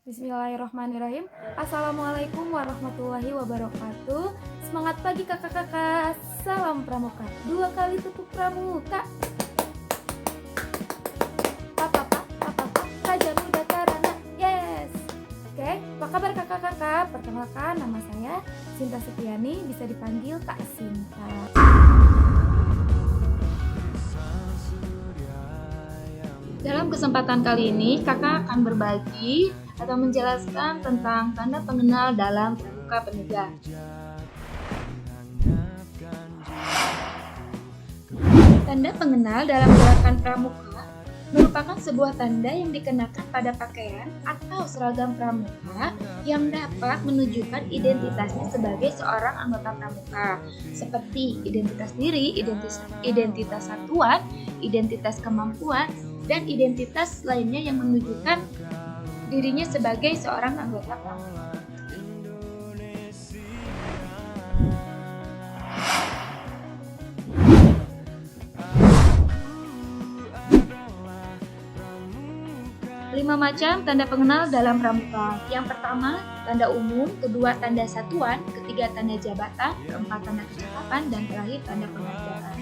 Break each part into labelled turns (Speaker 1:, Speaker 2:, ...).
Speaker 1: Bismillahirrahmanirrahim. Assalamualaikum warahmatullahi wabarakatuh. Semangat pagi kakak-kakak. Salam pramuka. 2 kali tepuk pramuka. Papa, Raja Muda Karana. Yes. Oke, apa kabar kakak-kakak? Perkenalkan, nama saya Sinta Setiani, bisa dipanggil Kak Sinta. Dalam kesempatan kali ini, kakak akan berbagi atau menjelaskan tentang tanda pengenal dalam pramuka penegak. Tanda pengenal dalam gerakan pramuka merupakan sebuah tanda yang dikenakan pada pakaian atau seragam pramuka yang dapat menunjukkan identitasnya sebagai seorang anggota pramuka, seperti identitas diri, identitas satuan, identitas kemampuan, dan identitas lainnya yang menunjukkan dirinya sebagai seorang anggota pramuka. Lima macam tanda pengenal dalam pramuka. Yang pertama, tanda umum, kedua tanda satuan, ketiga tanda jabatan, keempat tanda kecakapan, dan terakhir tanda penghargaan.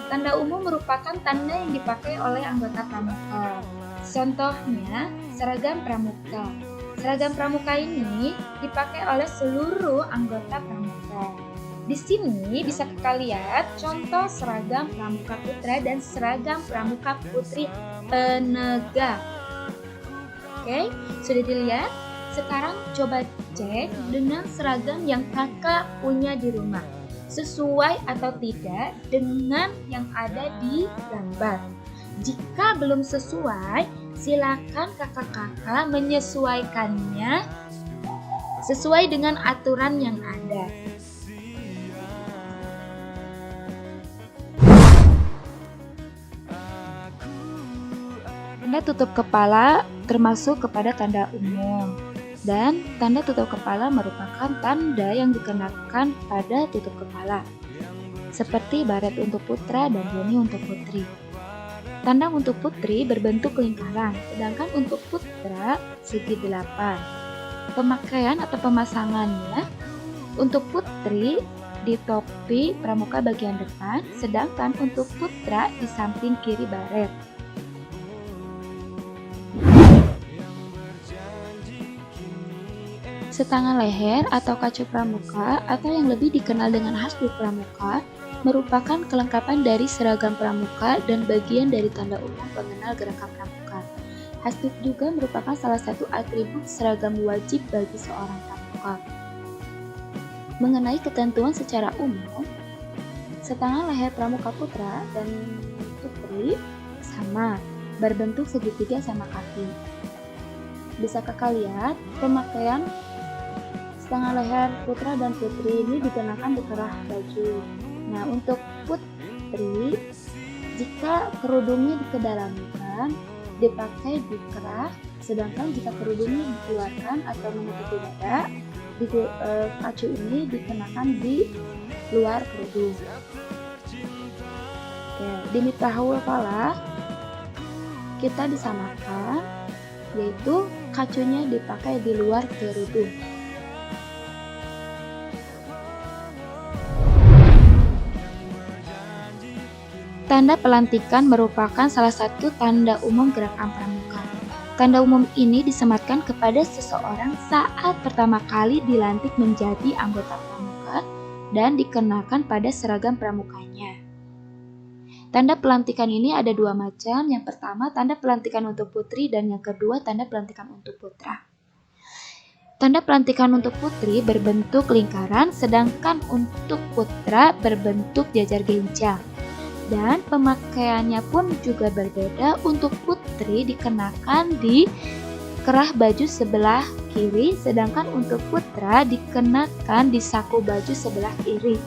Speaker 1: Tanda umum merupakan tanda yang dipakai oleh anggota pramuka. Contohnya, seragam pramuka. Seragam pramuka ini dipakai oleh seluruh anggota pramuka. Di sini bisa kita lihat contoh seragam pramuka putra dan seragam pramuka putri penegak. Oke, sudah dilihat? Sekarang coba cek dengan seragam yang kakak punya di rumah. Sesuai atau tidak dengan yang ada di gambar. Jika belum sesuai, silakan kakak-kakak menyesuaikannya sesuai dengan aturan yang ada. Tanda tutup kepala termasuk kepada tanda umum. Dan tanda tutup kepala merupakan tanda yang dikenakan pada tutup kepala, seperti baret untuk putra dan boni untuk putri. Tanda untuk putri berbentuk lingkaran, sedangkan untuk putra segi 8. Pemakaian atau pemasangannya untuk putri di topi pramuka bagian depan, sedangkan untuk putra di samping kiri baret. Setangah leher atau kacu pramuka atau yang lebih dikenal dengan hasduk pramuka merupakan kelengkapan dari seragam pramuka dan bagian dari tanda umum pengenal gerakan pramuka. Hasduk juga merupakan salah satu atribut seragam wajib bagi seorang pramuka. Mengenai ketentuan secara umum, setangah leher pramuka putra dan putri sama, berbentuk segitiga sama kaki. Bisa kakak lihat pemakaian setengah leher putra dan putri ini dikenakan di kerah baju. Nah, untuk putri, jika kerudungnya dikedalamkan, dipakai di kerah, sedangkan jika kerudungnya dikeluarkan atau menutupi dada, kacu ini dikenakan di luar kerudung. Oke, di mitahul pala kita disamakan, yaitu kacunya dipakai di luar kerudung. Tanda pelantikan merupakan salah satu tanda umum gerakan pramuka. Tanda umum ini disematkan kepada seseorang saat pertama kali dilantik menjadi anggota pramuka dan dikenakan pada seragam pramukanya. Tanda pelantikan ini ada 2 macam. Yang pertama, tanda pelantikan untuk putri, dan yang kedua, tanda pelantikan untuk putra. Tanda pelantikan untuk putri berbentuk lingkaran, sedangkan untuk putra berbentuk jajar genjang. Dan pemakaiannya pun juga berbeda. Untuk putri dikenakan di kerah baju sebelah kiri, sedangkan untuk putra dikenakan di saku baju sebelah kiri.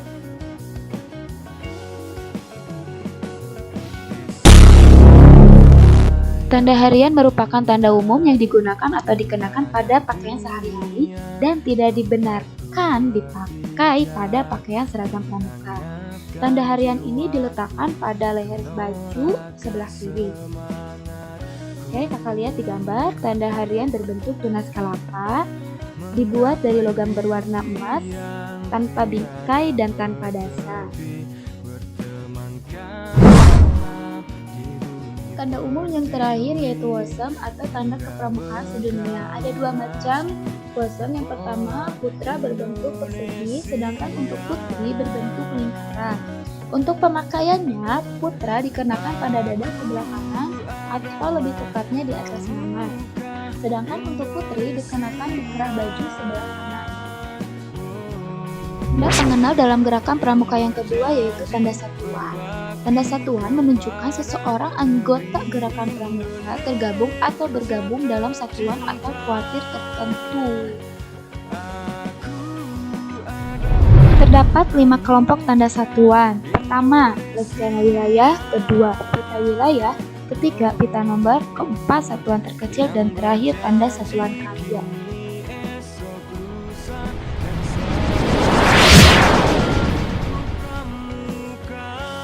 Speaker 1: Tanda harian merupakan tanda umum yang digunakan atau dikenakan pada pakaian sehari-hari dan tidak dibenarkan dipakai pada pakaian seragam pramuka. Tanda harian ini diletakkan pada leher baju sebelah kiri. Oke, kakak lihat di gambar, tanda harian berbentuk tunas kelapa, dibuat dari logam berwarna emas, tanpa bingkai dan tanpa dasar. Tanda umum yang terakhir yaitu wasam atau tanda kepramukaan sedunia. Ada dua macam wasam. Yang pertama, putra berbentuk persegi, sedangkan untuk putri berbentuk lingkaran. Untuk pemakaiannya, putra dikenakan pada dada sebelah kanan atau lebih tepatnya di atas nama. Sedangkan untuk putri dikenakan di kerah baju sebelah kanan. Tanda pengenal dalam gerakan pramuka yang kedua yaitu tanda satuan. Tanda satuan menunjukkan seseorang anggota gerakan pramuka tergabung atau bergabung dalam satuan atau kuartir tertentu. Terdapat 5 kelompok tanda satuan. Pertama, lencana wilayah. Kedua, pita wilayah. Ketiga, pita nomor. Keempat, satuan terkecil. Dan terakhir, tanda satuan karya.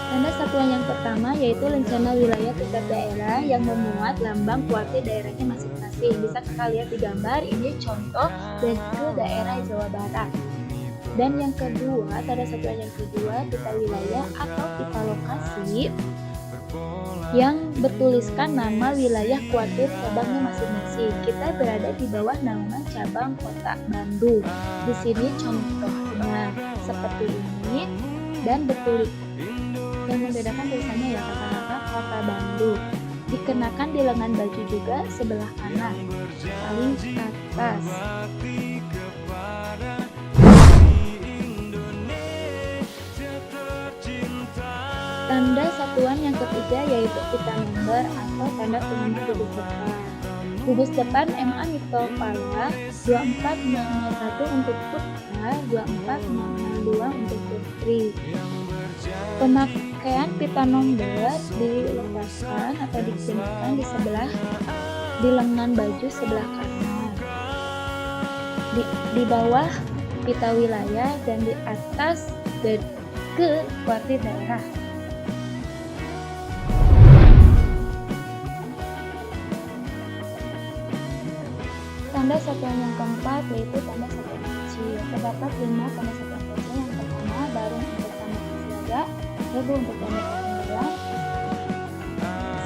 Speaker 1: Tanda satuan yang pertama yaitu lencana wilayah tingkat daerah yang memuat lambang kuartir daerahnya masing-masing. Bisa kakak lihat di gambar, ini contoh ke daerah Jawa Barat. Dan yang kedua, tanda satuan yang kedua, pita wilayah atau pita lokasi yang bertuliskan nama wilayah kuartir cabangnya masing-masing. Kita berada di bawah naungan cabang Kota Bandung. Di sini contohnya seperti ini dan bertulis. Yang membedakan tulisannya ya kata-kata Kota Bandung. Dikenakan di lengan baju juga sebelah kanan, paling atas. Tanda satuan yang ketiga yaitu pita nomor atau tanda pengenal gugus depan. Gugus depan MA Nitopala 24001 untuk putra, 24002 untuk putri. Pemakaian pita nomor dilepaskan atau dikenakan di lengan baju sebelah kanan, di bawah pita wilayah dan di atas ke kuartir daerah. Tanda satuan yang keempat yaitu tanda satuan kecil. Terdapat 5 tanda satuan kecil. Yang pertama, barung untuk tanda siaga, rebu untuk tanda pembelah,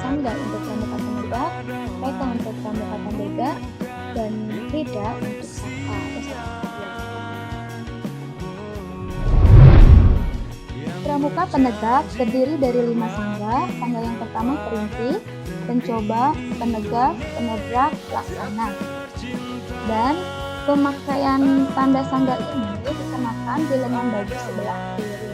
Speaker 1: sanggar untuk tanda penegak, peta untuk tanda bega, dan rida untuk saka atau saka. Pramuka penegak terdiri dari 5 sangga. Sangga yang pertama perintis, pencoba, penegak, penobrak, laksana. Dan pemakaian tanda sangga ini dikenakan di lengan baju sebelah kiri.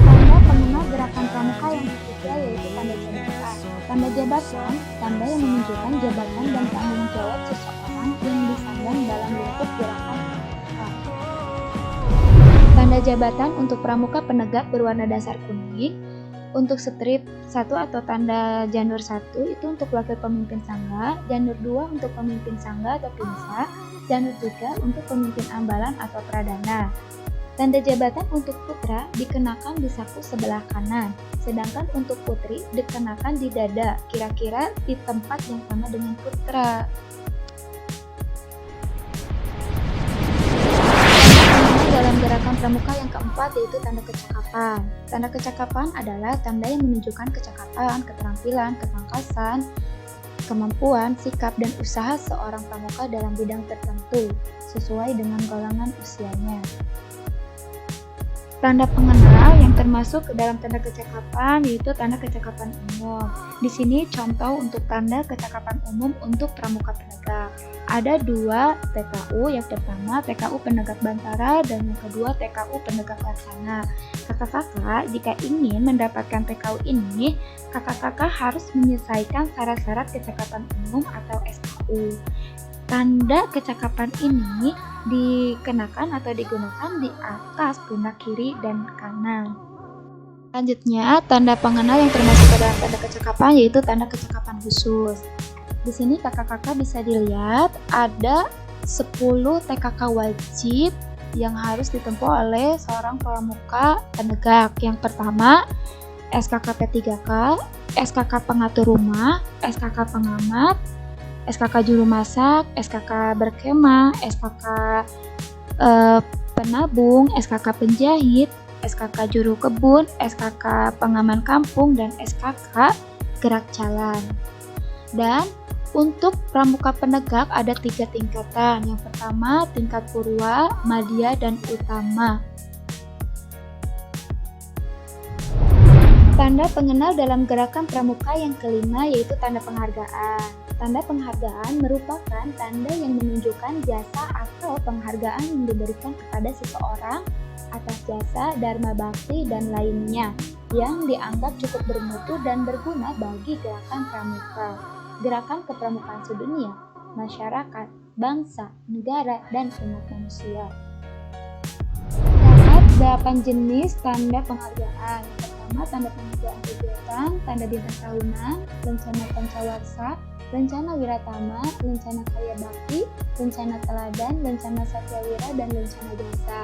Speaker 1: Tanda pengenal gerakan pramuka yang ketiga yaitu tanda jabatan. Tanda jabatan, tanda yang menunjukkan jabatan dan tanggung jawab seseorang yang disandang dalam lingkup gerakan pramuka. Tanda jabatan untuk pramuka penegak berwarna dasar kuning. Untuk strip 1 atau tanda janur 1 itu untuk wakil pemimpin sangga, janur 2 untuk pemimpin sangga atau pinsa, janur 3 untuk pemimpin ambalan atau pradana. Tanda jabatan untuk putra dikenakan di saku sebelah kanan, sedangkan untuk putri dikenakan di dada, kira-kira di tempat yang sama dengan putra. Dalam gerakan pramuka yang keempat yaitu tanda kecakapan. Tanda kecakapan adalah tanda yang menunjukkan kecakapan, keterampilan, ketangkasan, kemampuan, sikap, dan usaha seorang pramuka dalam bidang tertentu sesuai dengan golongan usianya. Tanda pengenal yang termasuk ke dalam tanda kecakapan yaitu tanda kecakapan umum. Di sini contoh untuk tanda kecakapan umum untuk pramuka penegak. Ada 2 TKU, yang pertama TKU penegak bantara dan yang kedua TKU penegak laksana. Kakak-kakak jika ingin mendapatkan TKU ini, kakak-kakak harus menyelesaikan syarat-syarat kecakapan umum atau SKU. Tanda kecakapan ini dikenakan atau digunakan di atas pundak kiri dan kanan. Selanjutnya, tanda pengenal yang termasuk ke dalam tanda kecakapan yaitu tanda kecakapan khusus. Di sini kakak-kakak bisa dilihat ada 10 TKK wajib yang harus ditempuh oleh seorang pramuka penegak. Yang pertama, SKK P3K, SKK pengatur rumah, SKK pengamat, SKK juru masak, SKK berkemah, SKK penabung, SKK penjahit, SKK juru kebun, SKK pengaman kampung, dan SKK gerak jalan. Dan untuk pramuka penegak ada 3 tingkatan. Yang pertama tingkat purwa, madya, dan utama. Tanda pengenal dalam gerakan pramuka yang kelima yaitu tanda penghargaan. Tanda penghargaan merupakan tanda yang menunjukkan jasa atau penghargaan yang diberikan kepada seseorang atas jasa, dharma bakti, dan lainnya yang dianggap cukup bermutu dan berguna bagi gerakan pramuka, gerakan kepramukaan sedunia, masyarakat, bangsa, negara, dan umat manusia. Terdapat 8 jenis tanda penghargaan. Pertama, tanda penghargaan kegiatan, tanda bintang tahunan, rencana pancawarsa, rencana wiratama, rencana karya bakti, rencana teladan, rencana satyawira, dan rencana jasa.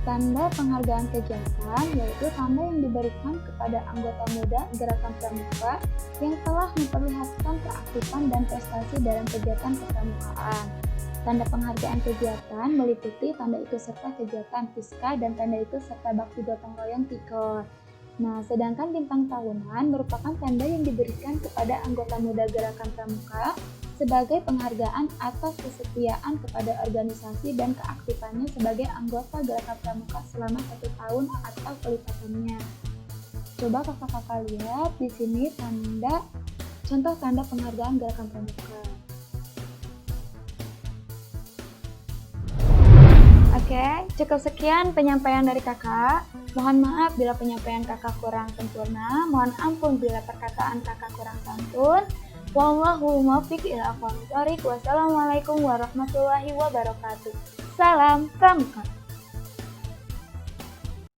Speaker 1: Tanda penghargaan kegiatan yaitu tanda yang diberikan kepada anggota muda gerakan pramuka yang telah memperlihatkan keaktifan dan prestasi dalam kegiatan kepramukaan. Tanda penghargaan kegiatan meliputi tanda ikut serta kegiatan FISKA dan tanda ikut serta bakti gotong royong TIKOR. Nah, sedangkan bintang tahunan merupakan tanda yang diberikan kepada anggota muda gerakan pramuka sebagai penghargaan atas kesetiaan kepada organisasi dan keaktifannya sebagai anggota gerakan pramuka selama 1 tahun atau kelipatannya. Coba kakak-kakak lihat di sini contoh tanda penghargaan gerakan pramuka. Oke, cukup sekian penyampaian dari kakak. Mohon maaf bila penyampaian kakak kurang sempurna. Mohon ampun bila perkataan kakak kurang santun. Wallahu muwaffiq ila aqwamit thoriq. Wassalamualaikum warahmatullahi wabarakatuh. Salam pramuka.